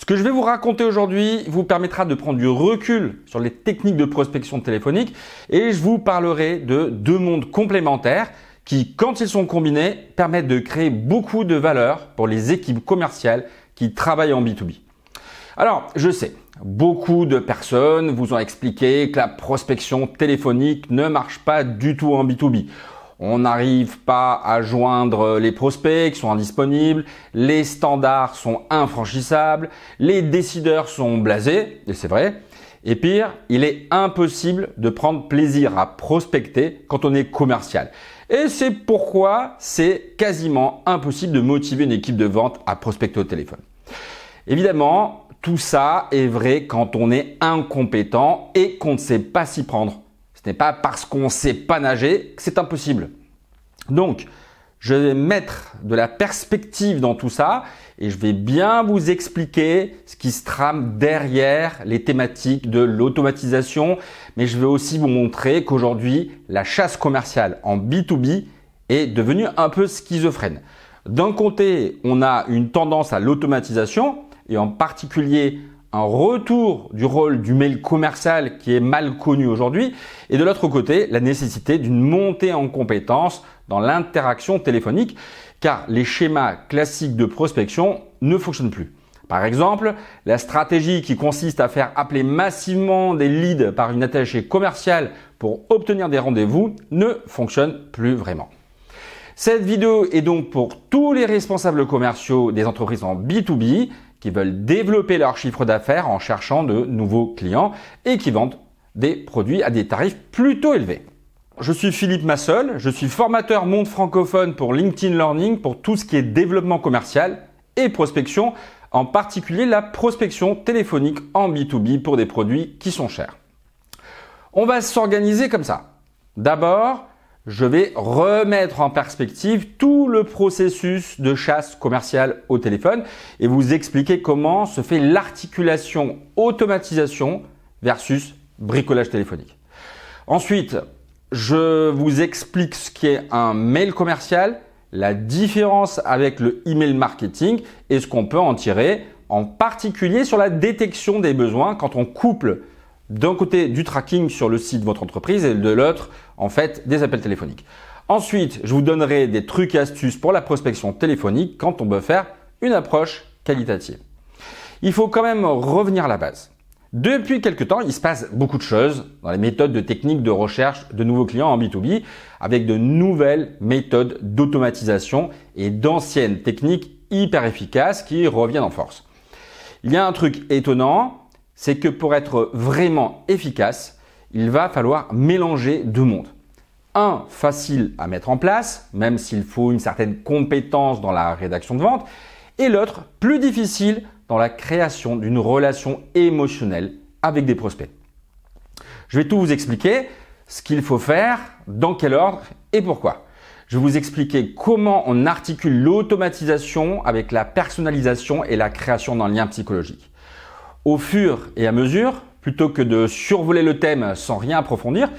Ce que je vais vous raconter aujourd'hui vous permettra de prendre du recul sur les techniques de prospection téléphonique et je vous parlerai de deux mondes complémentaires qui, quand ils sont combinés, permettent de créer beaucoup de valeur pour les équipes commerciales qui travaillent en B2B. Alors, je sais, beaucoup de personnes vous ont expliqué que la prospection téléphonique ne marche pas du tout en B2B. On n'arrive pas à joindre les prospects qui sont indisponibles, les standards sont infranchissables, les décideurs sont blasés, et c'est vrai. Et pire, il est impossible de prendre plaisir à prospecter quand on est commercial. Et c'est pourquoi c'est quasiment impossible de motiver une équipe de vente à prospecter au téléphone. Évidemment, tout ça est vrai quand on est incompétent et qu'on ne sait pas s'y prendre. Ce n'est pas parce qu'on ne sait pas nager que c'est impossible. Donc, je vais mettre de la perspective dans tout ça et je vais bien vous expliquer ce qui se trame derrière les thématiques de l'automatisation. Mais je vais aussi vous montrer qu'aujourd'hui, la chasse commerciale en B2B est devenue un peu schizophrène. D'un côté, on a une tendance à l'automatisation et en particulier un retour du rôle du mail commercial qui est mal connu aujourd'hui. Et de l'autre côté, la nécessité d'une montée en compétences dans l'interaction téléphonique car les schémas classiques de prospection ne fonctionnent plus. Par exemple, la stratégie qui consiste à faire appeler massivement des leads par une attachée commerciale pour obtenir des rendez-vous ne fonctionne plus vraiment. Cette vidéo est donc pour tous les responsables commerciaux des entreprises en B2B qui veulent développer leur chiffre d'affaires en cherchant de nouveaux clients et qui vendent des produits à des tarifs plutôt élevés. Je suis Philippe Massol, je suis formateur monde francophone pour LinkedIn Learning pour tout ce qui est développement commercial et prospection, en particulier la prospection téléphonique en B2B pour des produits qui sont chers. On va s'organiser comme ça. D'abord, je vais remettre en perspective tout le processus de chasse commerciale au téléphone et vous expliquer comment se fait l'articulation automatisation versus bricolage téléphonique. Ensuite, je vous explique ce qu'est un mail commercial, la différence avec le email marketing et ce qu'on peut en tirer, en particulier sur la détection des besoins quand on couple d'un côté du tracking sur le site de votre entreprise et de l'autre, en fait, des appels téléphoniques. Ensuite, je vous donnerai des trucs et astuces pour la prospection téléphonique quand on veut faire une approche qualitative. Il faut quand même revenir à la base. Depuis quelques temps, il se passe beaucoup de choses dans les méthodes de techniques de recherche de nouveaux clients en B2B avec de nouvelles méthodes d'automatisation et d'anciennes techniques hyper efficaces qui reviennent en force. Il y a un truc étonnant, c'est que pour être vraiment efficace, il va falloir mélanger deux mondes. Un facile à mettre en place, même s'il faut une certaine compétence dans la rédaction de vente, et l'autre plus difficile dans la création d'une relation émotionnelle avec des prospects. Je vais tout vous expliquer, ce qu'il faut faire, dans quel ordre et pourquoi. Je vais vous expliquer comment on articule l'automatisation avec la personnalisation et la création d'un lien psychologique. Au fur et à mesure, plutôt que de survoler le thème sans rien approfondir,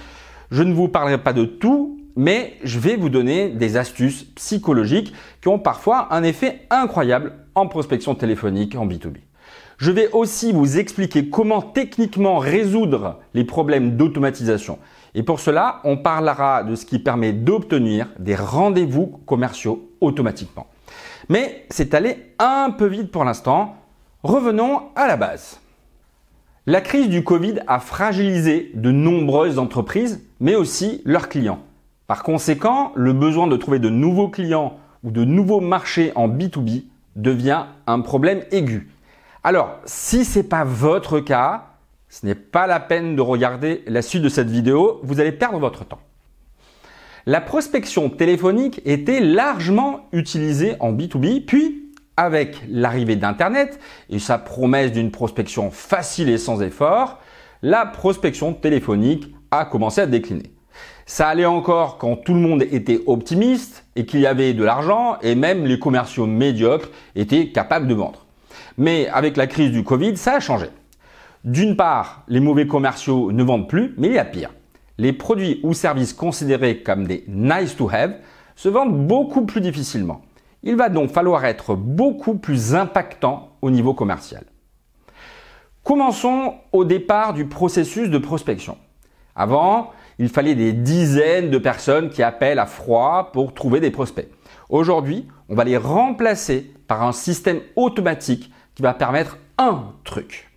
je ne vous parlerai pas de tout, mais je vais vous donner des astuces psychologiques qui ont parfois un effet incroyable en prospection téléphonique en B2B. Je vais aussi vous expliquer comment techniquement résoudre les problèmes d'automatisation. Et pour cela, on parlera de ce qui permet d'obtenir des rendez-vous commerciaux automatiquement. Mais c'est allé un peu vite pour l'instant. Revenons à la base. La crise du Covid a fragilisé de nombreuses entreprises, mais aussi leurs clients. Par conséquent, le besoin de trouver de nouveaux clients ou de nouveaux marchés en B2B devient un problème aigu. Alors, si ce n'est pas votre cas, ce n'est pas la peine de regarder la suite de cette vidéo, vous allez perdre votre temps. La prospection téléphonique était largement utilisée en B2B, puis avec l'arrivée d'Internet et sa promesse d'une prospection facile et sans effort, la prospection téléphonique a commencé à décliner. Ça allait encore quand tout le monde était optimiste et qu'il y avait de l'argent et même les commerciaux médiocres étaient capables de vendre. Mais avec la crise du Covid, ça a changé. D'une part, les mauvais commerciaux ne vendent plus, mais il y a pire. Les produits ou services considérés comme des nice to have se vendent beaucoup plus difficilement. Il va donc falloir être beaucoup plus impactant au niveau commercial. Commençons au départ du processus de prospection. Avant, il fallait des dizaines de personnes qui appellent à froid pour trouver des prospects. Aujourd'hui, on va les remplacer par un système automatique qui va permettre un truc: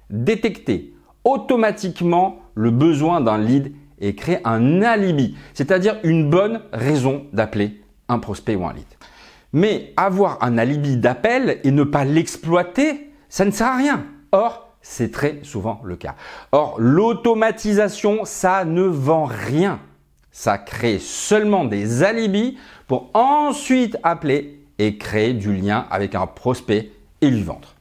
détecter automatiquement le besoin d'un lead et créer un alibi, c'est-à-dire une bonne raison d'appeler un prospect ou un lead. Mais avoir un alibi d'appel et ne pas l'exploiter, ça ne sert à rien. Or, c'est très souvent le cas. Or, l'automatisation, ça ne vend rien. Ça crée seulement des alibis pour ensuite appeler et créer du lien avec un prospect et lui vendre.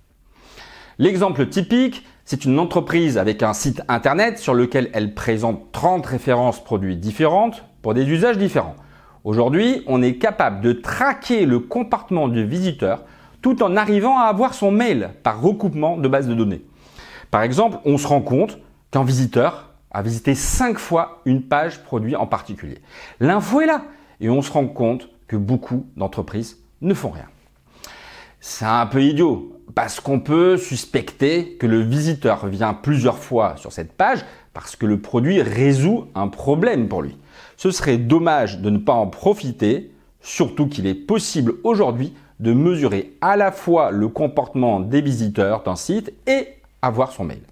L'exemple typique, c'est une entreprise avec un site internet sur lequel elle présente 30 références produits différentes pour des usages différents. Aujourd'hui, on est capable de traquer le comportement du visiteur tout en arrivant à avoir son mail par recoupement de bases de données. Par exemple, on se rend compte qu'un visiteur a visité 5 fois une page produit en particulier. L'info est là et on se rend compte que beaucoup d'entreprises ne font rien. C'est un peu idiot parce qu'on peut suspecter que le visiteur vient plusieurs fois sur cette page parce que le produit résout un problème pour lui. Ce serait dommage de ne pas en profiter, surtout qu'il est possible aujourd'hui de mesurer à la fois le comportement des visiteurs d'un site et avoir son mail.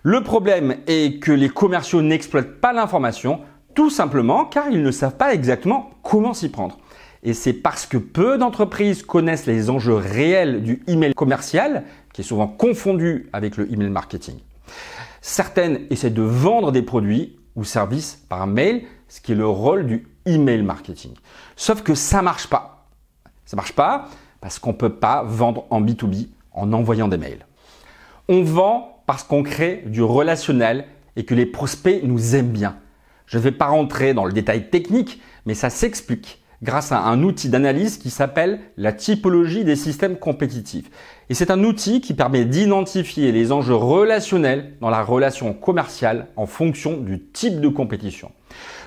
Le problème est que les commerciaux n'exploitent pas l'information, tout simplement car ils ne savent pas exactement comment s'y prendre. Et c'est parce que peu d'entreprises connaissent les enjeux réels du email commercial, qui est souvent confondu avec le email marketing. Certaines essaient de vendre des produits ou services par mail, ce qui est le rôle du email marketing. Sauf que ça marche pas. Ça marche pas parce qu'on peut pas vendre en B2B en envoyant des mails. On vend parce qu'on crée du relationnel et que les prospects nous aiment bien. Je ne vais pas rentrer dans le détail technique, mais ça s'explique grâce à un outil d'analyse qui s'appelle la typologie des systèmes compétitifs. Et c'est un outil qui permet d'identifier les enjeux relationnels dans la relation commerciale en fonction du type de compétition.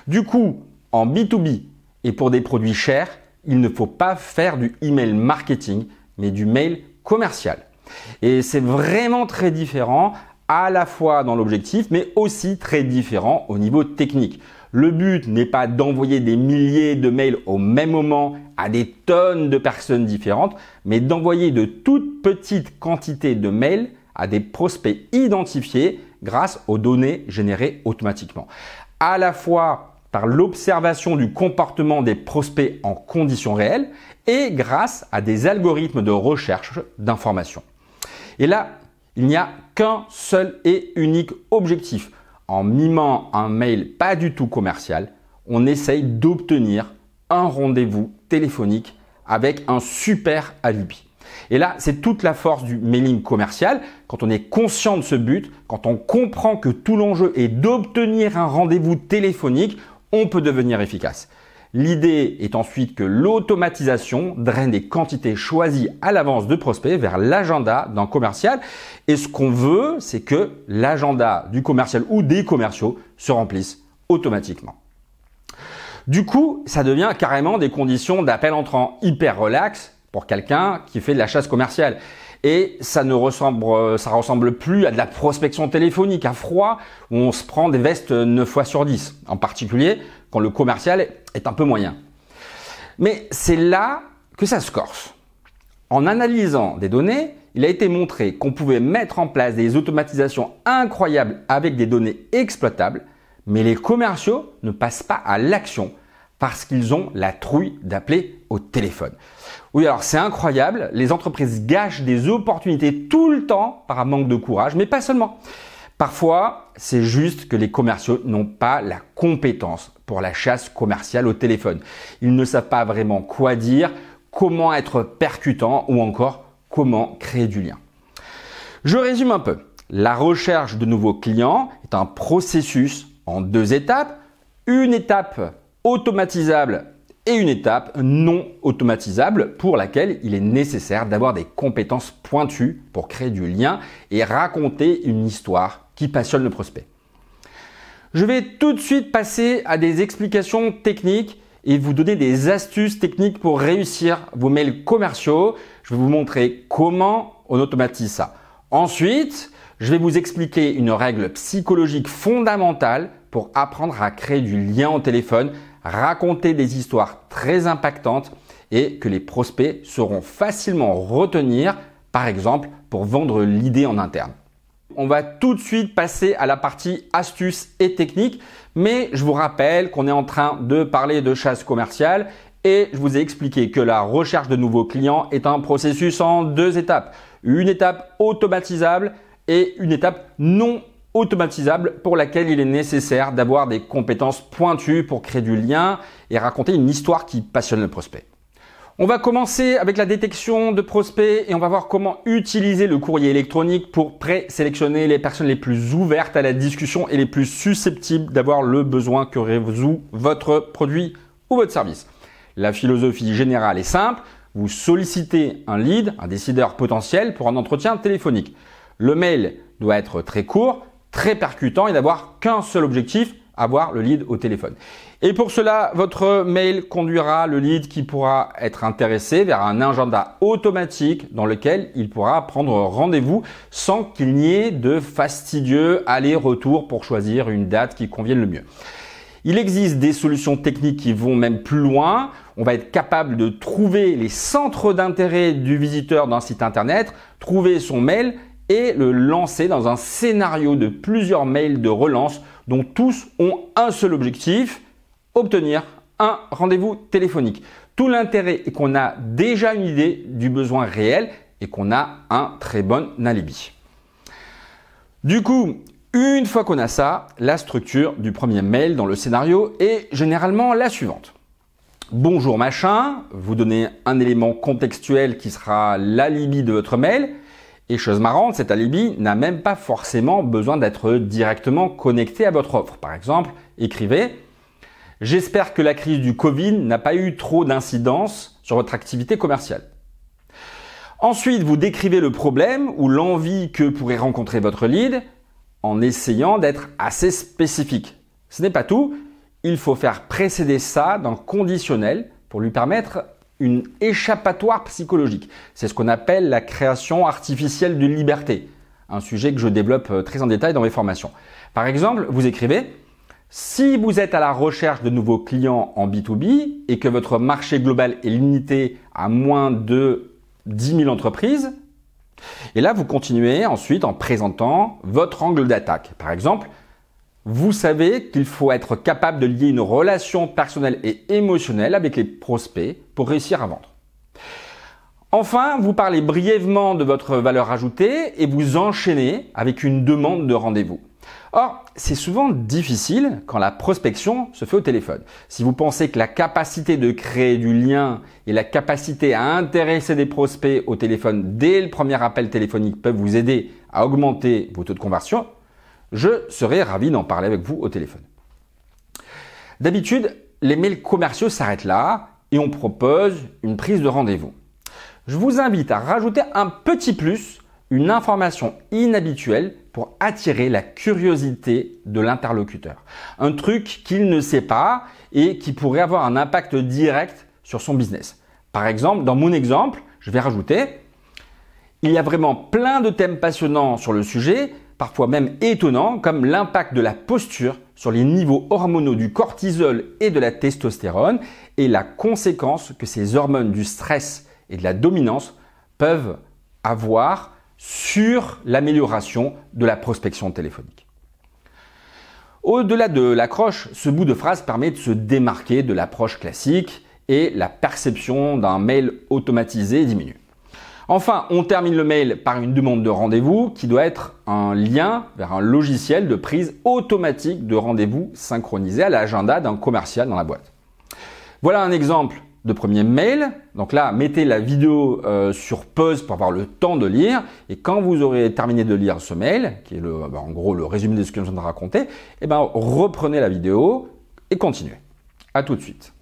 Du coup, en B2B et pour des produits chers, il ne faut pas faire du email marketing, mais du mail commercial. Et c'est vraiment très différent à la fois dans l'objectif, mais aussi très différent au niveau technique. Le but n'est pas d'envoyer des milliers de mails au même moment à des tonnes de personnes différentes, mais d'envoyer de toutes petites quantités de mails à des prospects identifiés grâce aux données générées automatiquement. À la fois par l'observation du comportement des prospects en conditions réelles et grâce à des algorithmes de recherche d'informations. Et là, il n'y a qu'un seul et unique objectif. En mimant un mail pas du tout commercial, on essaye d'obtenir un rendez-vous téléphonique avec un super alibi. Et là, c'est toute la force du mailing commercial. Quand on est conscient de ce but, quand on comprend que tout l'enjeu est d'obtenir un rendez-vous téléphonique, on peut devenir efficace. L'idée est ensuite que l'automatisation draine des quantités choisies à l'avance de prospects vers l'agenda d'un commercial. Et ce qu'on veut, c'est que l'agenda du commercial ou des commerciaux se remplisse automatiquement. Du coup, ça devient carrément des conditions d'appel entrant hyper relax pour quelqu'un qui fait de la chasse commerciale. Et ça ressemble plus à de la prospection téléphonique à froid où on se prend des vestes 9 fois sur 10, en particulier quand le commercial est un peu moyen. Mais c'est là que ça se corse. En analysant des données, il a été montré qu'on pouvait mettre en place des automatisations incroyables avec des données exploitables, mais les commerciaux ne passent pas à l'action parce qu'ils ont la trouille d'appeler au téléphone. Oui, alors c'est incroyable, les entreprises gâchent des opportunités tout le temps par un manque de courage, mais pas seulement. Parfois, c'est juste que les commerciaux n'ont pas la compétence pour la chasse commerciale au téléphone. Ils ne savent pas vraiment quoi dire, comment être percutant ou encore comment créer du lien. Je résume un peu. La recherche de nouveaux clients est un processus en 2 étapes. Une étape automatisable et une étape non automatisable pour laquelle il est nécessaire d'avoir des compétences pointues pour créer du lien et raconter une histoire qui passionne le prospect. Je vais tout de suite passer à des explications techniques et vous donner des astuces techniques pour réussir vos mails commerciaux. Je vais vous montrer comment on automatise ça. Ensuite, je vais vous expliquer une règle psychologique fondamentale pour apprendre à créer du lien au téléphone, raconter des histoires très impactantes et que les prospects sauront facilement retenir, par exemple, pour vendre l'idée en interne. On va tout de suite passer à la partie astuces et techniques, mais je vous rappelle qu'on est en train de parler de chasse commerciale et je vous ai expliqué que la recherche de nouveaux clients est un processus en 2 étapes. Une étape automatisable et une étape non automatisable pour laquelle il est nécessaire d'avoir des compétences pointues pour créer du lien et raconter une histoire qui passionne le prospect. On va commencer avec la détection de prospects et on va voir comment utiliser le courrier électronique pour présélectionner les personnes les plus ouvertes à la discussion et les plus susceptibles d'avoir le besoin que résout votre produit ou votre service. La philosophie générale est simple. Vous sollicitez un lead, un décideur potentiel pour un entretien téléphonique. Le mail doit être très court, très percutant et n'avoir qu'un seul objectif, avoir le lead au téléphone. Et pour cela, votre mail conduira le lead qui pourra être intéressé vers un agenda automatique dans lequel il pourra prendre rendez-vous sans qu'il n'y ait de fastidieux aller-retour pour choisir une date qui convienne le mieux. Il existe des solutions techniques qui vont même plus loin. On va être capable de trouver les centres d'intérêt du visiteur d'un site internet, trouver son mail et le lancer dans un scénario de plusieurs mails de relance dont tous ont un seul objectif, obtenir un rendez-vous téléphonique. Tout l'intérêt est qu'on a déjà une idée du besoin réel et qu'on a un très bon alibi. Du coup, une fois qu'on a ça, la structure du premier mail dans le scénario est généralement la suivante. Bonjour machin, vous donnez un élément contextuel qui sera l'alibi de votre mail. Et chose marrante, cet alibi n'a même pas forcément besoin d'être directement connecté à votre offre. Par exemple, écrivez « J'espère que la crise du Covid n'a pas eu trop d'incidence sur votre activité commerciale. » Ensuite, vous décrivez le problème ou l'envie que pourrait rencontrer votre lead en essayant d'être assez spécifique. Ce n'est pas tout, il faut faire précéder ça d'un conditionnel pour lui permettre une échappatoire psychologique. C'est ce qu'on appelle la création artificielle de liberté, un sujet que je développe très en détail dans mes formations. Par exemple, vous écrivez « Si vous êtes à la recherche de nouveaux clients en B2B et que votre marché global est limité à moins de 10 000 entreprises », et là, vous continuez ensuite en présentant votre angle d'attaque. Par exemple, vous savez qu'il faut être capable de lier une relation personnelle et émotionnelle avec les prospects pour réussir à vendre. Enfin, vous parlez brièvement de votre valeur ajoutée et vous enchaînez avec une demande de rendez-vous. Or, c'est souvent difficile quand la prospection se fait au téléphone. Si vous pensez que la capacité de créer du lien et la capacité à intéresser des prospects au téléphone dès le premier appel téléphonique peuvent vous aider à augmenter vos taux de conversion, je serai ravi d'en parler avec vous au téléphone. D'habitude, les mails commerciaux s'arrêtent là et on propose une prise de rendez-vous. Je vous invite à rajouter un petit plus, une information inhabituelle pour attirer la curiosité de l'interlocuteur. Un truc qu'il ne sait pas et qui pourrait avoir un impact direct sur son business. Par exemple, dans mon exemple, je vais rajouter « Il y a vraiment plein de thèmes passionnants sur le sujet, parfois même étonnants, comme l'impact de la posture sur les niveaux hormonaux du cortisol et de la testostérone et la conséquence que ces hormones du stress et de la dominance peuvent avoir sur l'amélioration de la prospection téléphonique. » Au-delà de l'accroche, ce bout de phrase permet de se démarquer de l'approche classique et la perception d'un mail automatisé diminue. Enfin, on termine le mail par une demande de rendez-vous qui doit être un lien vers un logiciel de prise automatique de rendez-vous synchronisé à l'agenda d'un commercial dans la boîte. Voilà un exemple de premier mail. Donc là, mettez la vidéo sur pause pour avoir le temps de lire. Et quand vous aurez terminé de lire ce mail, qui est en gros le résumé de ce que je viens de raconter, reprenez la vidéo et continuez. À tout de suite.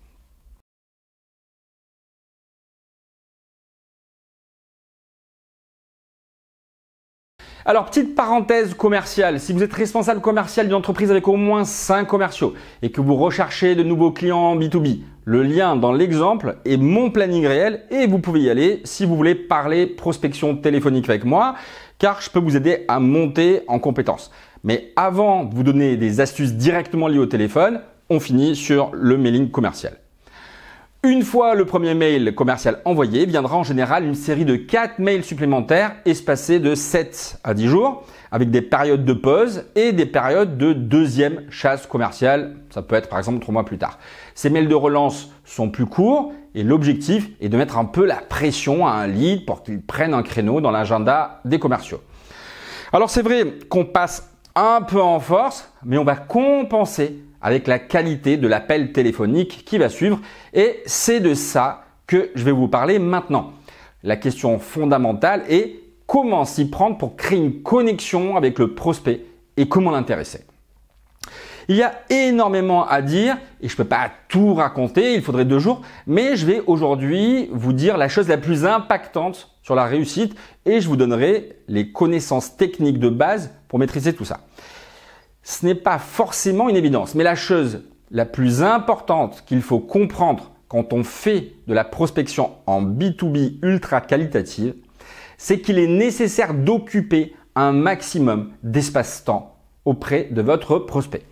Alors, petite parenthèse commerciale, si vous êtes responsable commercial d'une entreprise avec au moins 5 commerciaux et que vous recherchez de nouveaux clients en B2B, le lien dans l'exemple est mon planning réel et vous pouvez y aller si vous voulez parler prospection téléphonique avec moi, car je peux vous aider à monter en compétences. Mais avant de vous donner des astuces directement liées au téléphone, on finit sur le mailing commercial. Une fois le premier mail commercial envoyé, viendra en général une série de 4 mails supplémentaires espacés de 7 à 10 jours avec des périodes de pause et des périodes de deuxième chasse commerciale. Ça peut être par exemple 3 mois plus tard. Ces mails de relance sont plus courts et l'objectif est de mettre un peu la pression à un lead pour qu'il prenne un créneau dans l'agenda des commerciaux. Alors c'est vrai qu'on passe un peu en force, mais on va compenser avec la qualité de l'appel téléphonique qui va suivre et c'est de ça que je vais vous parler maintenant. La question fondamentale est comment s'y prendre pour créer une connexion avec le prospect et comment l'intéresser. Il y a énormément à dire et je ne peux pas tout raconter, il faudrait 2 jours, mais je vais aujourd'hui vous dire la chose la plus impactante sur la réussite et je vous donnerai les connaissances techniques de base pour maîtriser tout ça. Ce n'est pas forcément une évidence, mais la chose la plus importante qu'il faut comprendre quand on fait de la prospection en B2B ultra qualitative, c'est qu'il est nécessaire d'occuper un maximum d'espace-temps auprès de votre prospect.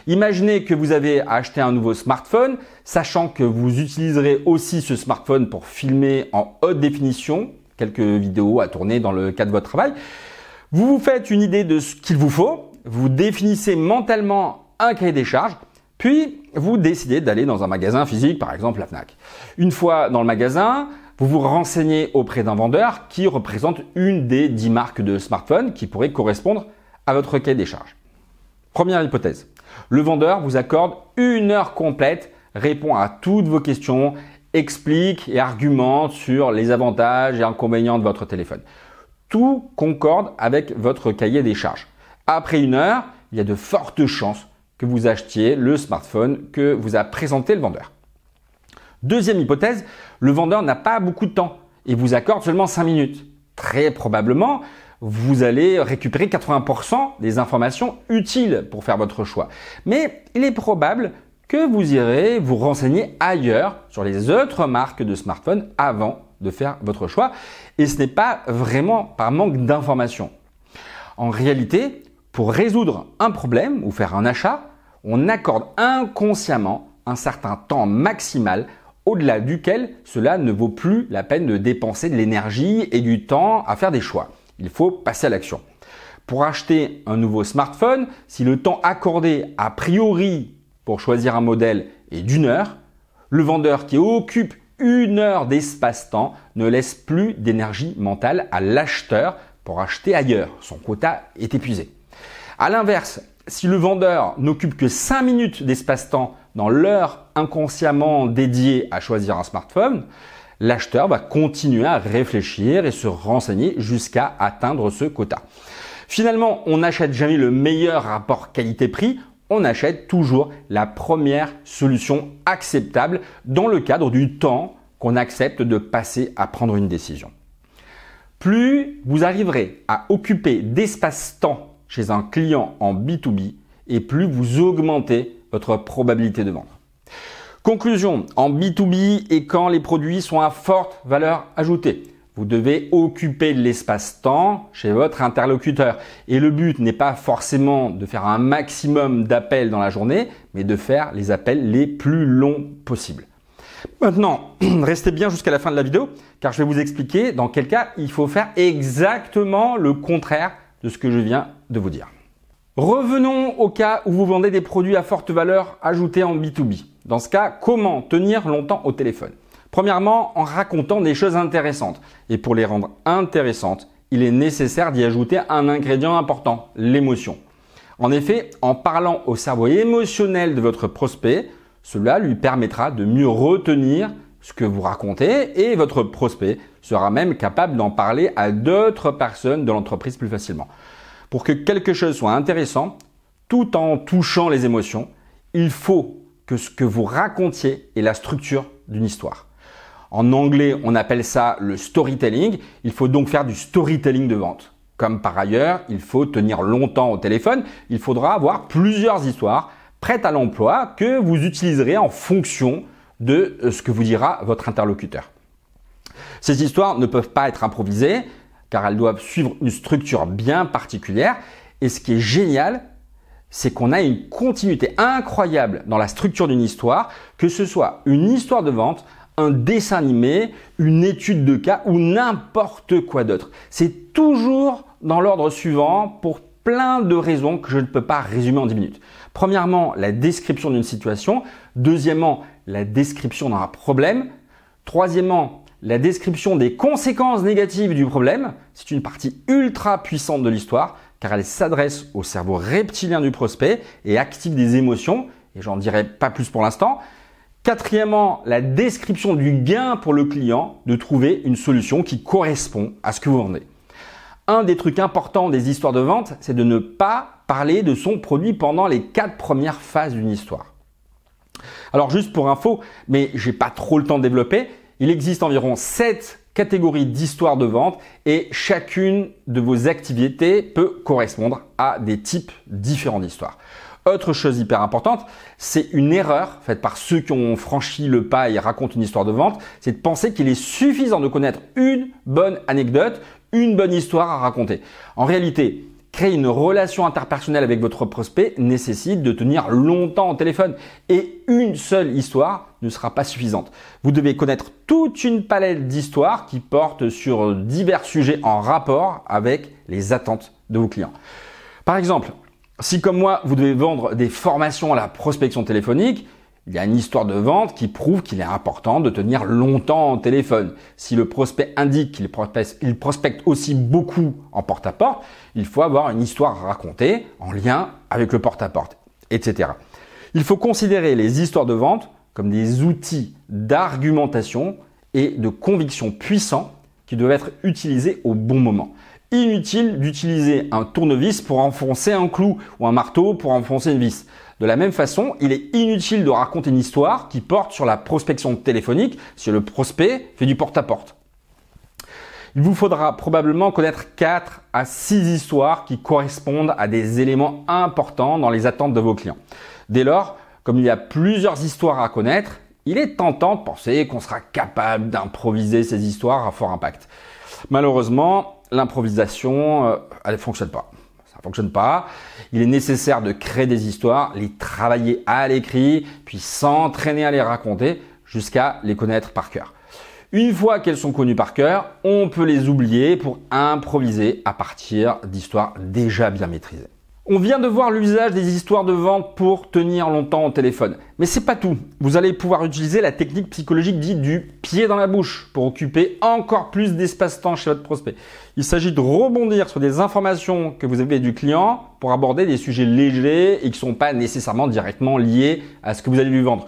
Imaginez que vous avez acheté un nouveau smartphone, sachant que vous utiliserez aussi ce smartphone pour filmer en haute définition quelques vidéos à tourner dans le cadre de votre travail. Vous vous faites une idée de ce qu'il vous faut, vous définissez mentalement un cahier des charges, puis vous décidez d'aller dans un magasin physique, par exemple la Fnac. Une fois dans le magasin, vous vous renseignez auprès d'un vendeur qui représente une des 10 marques de smartphones qui pourraient correspondre à votre cahier des charges. Première hypothèse, le vendeur vous accorde 1 heure complète, répond à toutes vos questions, explique et argumente sur les avantages et inconvénients de votre téléphone. Tout concorde avec votre cahier des charges. Après 1 heure, il y a de fortes chances que vous achetiez le smartphone que vous a présenté le vendeur. Deuxième hypothèse, le vendeur n'a pas beaucoup de temps et vous accorde seulement 5 minutes. Très probablement, vous allez récupérer 80% des informations utiles pour faire votre choix. Mais il est probable que vous irez vous renseigner ailleurs sur les autres marques de smartphones avant de faire votre choix. Et ce n'est pas vraiment par manque d'informations. En réalité, pour résoudre un problème ou faire un achat, on accorde inconsciemment un certain temps maximal au-delà duquel cela ne vaut plus la peine de dépenser de l'énergie et du temps à faire des choix. Il faut passer à l'action. Pour acheter un nouveau smartphone, si le temps accordé a priori pour choisir un modèle est d'1 heure, le vendeur qui occupe 1 heure d'espace-temps ne laisse plus d'énergie mentale à l'acheteur pour acheter ailleurs. Son quota est épuisé. À l'inverse, si le vendeur n'occupe que 5 minutes d'espace-temps dans l'heure inconsciemment dédiée à choisir un smartphone, l'acheteur va continuer à réfléchir et se renseigner jusqu'à atteindre ce quota. Finalement, on n'achète jamais le meilleur rapport qualité-prix, on achète toujours la première solution acceptable dans le cadre du temps qu'on accepte de passer à prendre une décision. Plus vous arriverez à occuper d'espace-temps chez un client en B2B et plus vous augmentez votre probabilité de vendre. Conclusion, en B2B et quand les produits sont à forte valeur ajoutée, vous devez occuper de l'espace-temps chez votre interlocuteur. Et le but n'est pas forcément de faire un maximum d'appels dans la journée, mais de faire les appels les plus longs possibles. Maintenant, restez bien jusqu'à la fin de la vidéo, car je vais vous expliquer dans quel cas il faut faire exactement le contraire de ce que je viens de vous dire. Revenons au cas où vous vendez des produits à forte valeur ajoutée en B2B. Dans ce cas, comment tenir longtemps au téléphone? Premièrement, en racontant des choses intéressantes. Et pour les rendre intéressantes, il est nécessaire d'y ajouter un ingrédient important, l'émotion. En effet, en parlant au cerveau émotionnel de votre prospect, cela lui permettra de mieux retenir ce que vous racontez et votre prospect sera même capable d'en parler à d'autres personnes de l'entreprise plus facilement. Pour que quelque chose soit intéressant, tout en touchant les émotions, il faut que ce que vous racontiez ait la structure d'une histoire. En anglais, on appelle ça le storytelling. Il faut donc faire du storytelling de vente. Comme par ailleurs, il faut tenir longtemps au téléphone, il faudra avoir plusieurs histoires prêtes à l'emploi que vous utiliserez en fonction de ce que vous dira votre interlocuteur. Ces histoires ne peuvent pas être improvisées car elles doivent suivre une structure bien particulière. Et ce qui est génial, c'est qu'on a une continuité incroyable dans la structure d'une histoire, que ce soit une histoire de vente, un dessin animé, une étude de cas ou n'importe quoi d'autre. C'est toujours dans l'ordre suivant pour plein de raisons que je ne peux pas résumer en 10 minutes. Premièrement, la description d'une situation. Deuxièmement, la description d'un problème. Troisièmement, la description des conséquences négatives du problème. C'est une partie ultra puissante de l'histoire car elle s'adresse au cerveau reptilien du prospect et active des émotions. Et j'en dirai pas plus pour l'instant. Quatrièmement, la description du gain pour le client de trouver une solution qui correspond à ce que vous vendez. Un des trucs importants des histoires de vente, c'est de ne pas parler de son produit pendant les 4 premières phases d'une histoire. Alors juste pour info, mais j'ai pas trop le temps de développer, il existe environ 7 catégories d'histoires de vente et chacune de vos activités peut correspondre à des types différents d'histoires. Autre chose hyper importante, c'est une erreur faite par ceux qui ont franchi le pas et racontent une histoire de vente, c'est de penser qu'il est suffisant de connaître une bonne anecdote, une bonne histoire à raconter. En réalité, créer une relation interpersonnelle avec votre prospect nécessite de tenir longtemps au téléphone et une seule histoire ne sera pas suffisante. Vous devez connaître toute une palette d'histoires qui portent sur divers sujets en rapport avec les attentes de vos clients. Par exemple, si comme moi, vous devez vendre des formations à la prospection téléphonique, il y a une histoire de vente qui prouve qu'il est important de tenir longtemps au téléphone. Si le prospect indique qu'il prospecte aussi beaucoup en porte-à-porte, il faut avoir une histoire à raconter en lien avec le porte-à-porte, etc. Il faut considérer les histoires de vente comme des outils d'argumentation et de conviction puissants qui doivent être utilisés au bon moment. Inutile d'utiliser un tournevis pour enfoncer un clou ou un marteau pour enfoncer une vis. De la même façon, il est inutile de raconter une histoire qui porte sur la prospection téléphonique si le prospect fait du porte-à-porte. Il vous faudra probablement connaître 4 à 6 histoires qui correspondent à des éléments importants dans les attentes de vos clients. Dès lors, comme il y a plusieurs histoires à connaître, il est tentant de penser qu'on sera capable d'improviser ces histoires à fort impact. Malheureusement, l'improvisation, elle ne fonctionne pas. Ça ne fonctionne pas. Il est nécessaire de créer des histoires, les travailler à l'écrit, puis s'entraîner à les raconter jusqu'à les connaître par cœur. Une fois qu'elles sont connues par cœur, on peut les oublier pour improviser à partir d'histoires déjà bien maîtrisées. On vient de voir l'usage des histoires de vente pour tenir longtemps au téléphone. Mais c'est pas tout. Vous allez pouvoir utiliser la technique psychologique dite du pied dans la bouche pour occuper encore plus d'espace-temps chez votre prospect. Il s'agit de rebondir sur des informations que vous avez du client pour aborder des sujets légers et qui ne sont pas nécessairement directement liés à ce que vous allez lui vendre.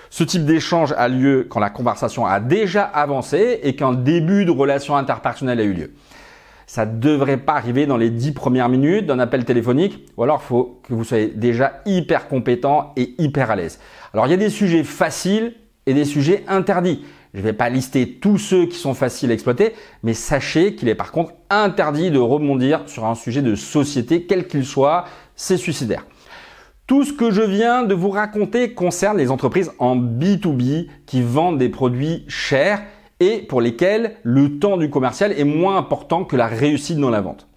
Ce type d'échange a lieu quand la conversation a déjà avancé et qu'un début de relation interpersonnelle a eu lieu. Ça ne devrait pas arriver dans les 10 premières minutes d'un appel téléphonique ou alors il faut que vous soyez déjà hyper compétent et hyper à l'aise. Alors il y a des sujets faciles et des sujets interdits. Je ne vais pas lister tous ceux qui sont faciles à exploiter, mais sachez qu'il est par contre interdit de rebondir sur un sujet de société, quel qu'il soit, c'est suicidaire. Tout ce que je viens de vous raconter concerne les entreprises en B2B qui vendent des produits chers et pour lesquels le temps du commercial est moins important que la réussite dans la vente.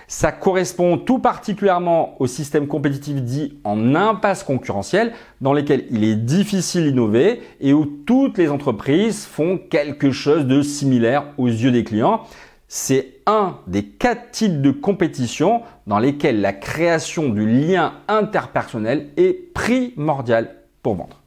Ça correspond tout particulièrement au système compétitif dit en impasse concurrentielle dans lesquels il est difficile d'innover et où toutes les entreprises font quelque chose de similaire aux yeux des clients. C'est un des 4 types de compétition dans lesquels la création du lien interpersonnel est primordiale pour vendre.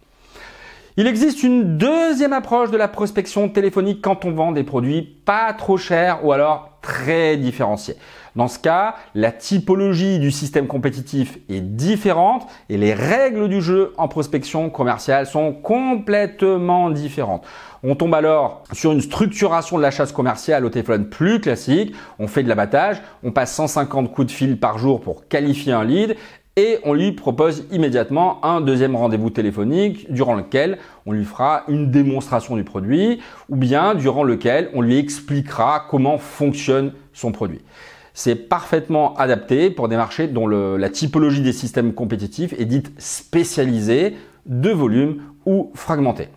Il existe une deuxième approche de la prospection téléphonique quand on vend des produits pas trop chers ou alors très différenciés. Dans ce cas, la typologie du système compétitif est différente et les règles du jeu en prospection commerciale sont complètement différentes. On tombe alors sur une structuration de la chasse commerciale au téléphone plus classique. On fait de l'abattage, on passe 150 coups de fil par jour pour qualifier un lead et on lui propose immédiatement un deuxième rendez-vous téléphonique durant lequel on lui fera une démonstration du produit ou bien durant lequel on lui expliquera comment fonctionne son produit. c'est parfaitement adapté pour des marchés dont la typologie des systèmes compétitifs est dite spécialisée, de volume ou fragmentée.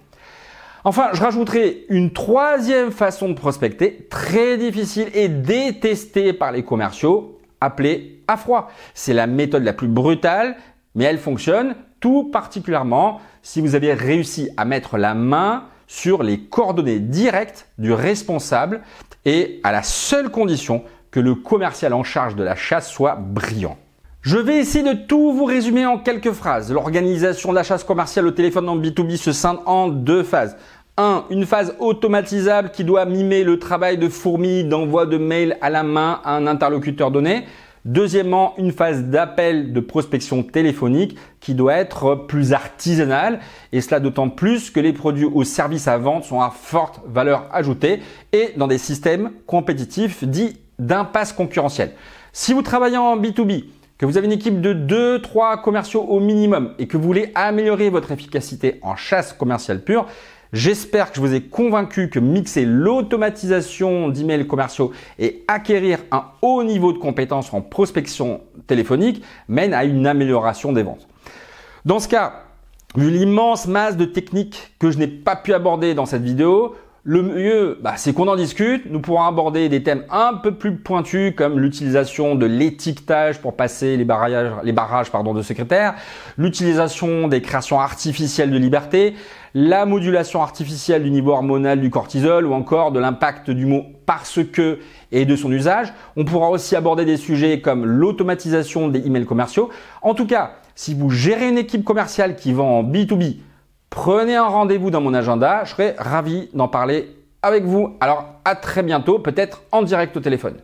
Enfin, je rajouterai une troisième façon de prospecter, très difficile et détestée par les commerciaux, appelée à froid. C'est la méthode la plus brutale, mais elle fonctionne tout particulièrement si vous avez réussi à mettre la main sur les coordonnées directes du responsable et à la seule condition que le commercial en charge de la chasse soit brillant. Je vais essayer de tout vous résumer en quelques phrases. L'organisation de la chasse commerciale au téléphone en B2B se scinde en deux phases. 1. Une phase automatisable qui doit mimer le travail de fourmi d'envoi de mail à la main à un interlocuteur donné. Deuxièmement, une phase d'appel de prospection téléphonique qui doit être plus artisanale et cela d'autant plus que les produits ou services à vendre sont à forte valeur ajoutée et dans des systèmes compétitifs dits d'impasse concurrentielle. Si vous travaillez en B2B, que vous avez une équipe de 2-3 commerciaux au minimum et que vous voulez améliorer votre efficacité en chasse commerciale pure, j'espère que je vous ai convaincu que mixer l'automatisation d'emails commerciaux et acquérir un haut niveau de compétences en prospection téléphonique mène à une amélioration des ventes. Dans ce cas, vu l'immense masse de techniques que je n'ai pas pu aborder dans cette vidéo, le mieux, c'est qu'on en discute. Nous pourrons aborder des thèmes un peu plus pointus comme l'utilisation de l'étiquetage pour passer les barrages de secrétaire, l'utilisation des créations artificielles de liberté, la modulation artificielle du niveau hormonal du cortisol ou encore de l'impact du mot parce que et de son usage. On pourra aussi aborder des sujets comme l'automatisation des emails commerciaux. En tout cas, si vous gérez une équipe commerciale qui vend en B2B, prenez un rendez-vous dans mon agenda, je serai ravi d'en parler avec vous. Alors à très bientôt, peut-être en direct au téléphone.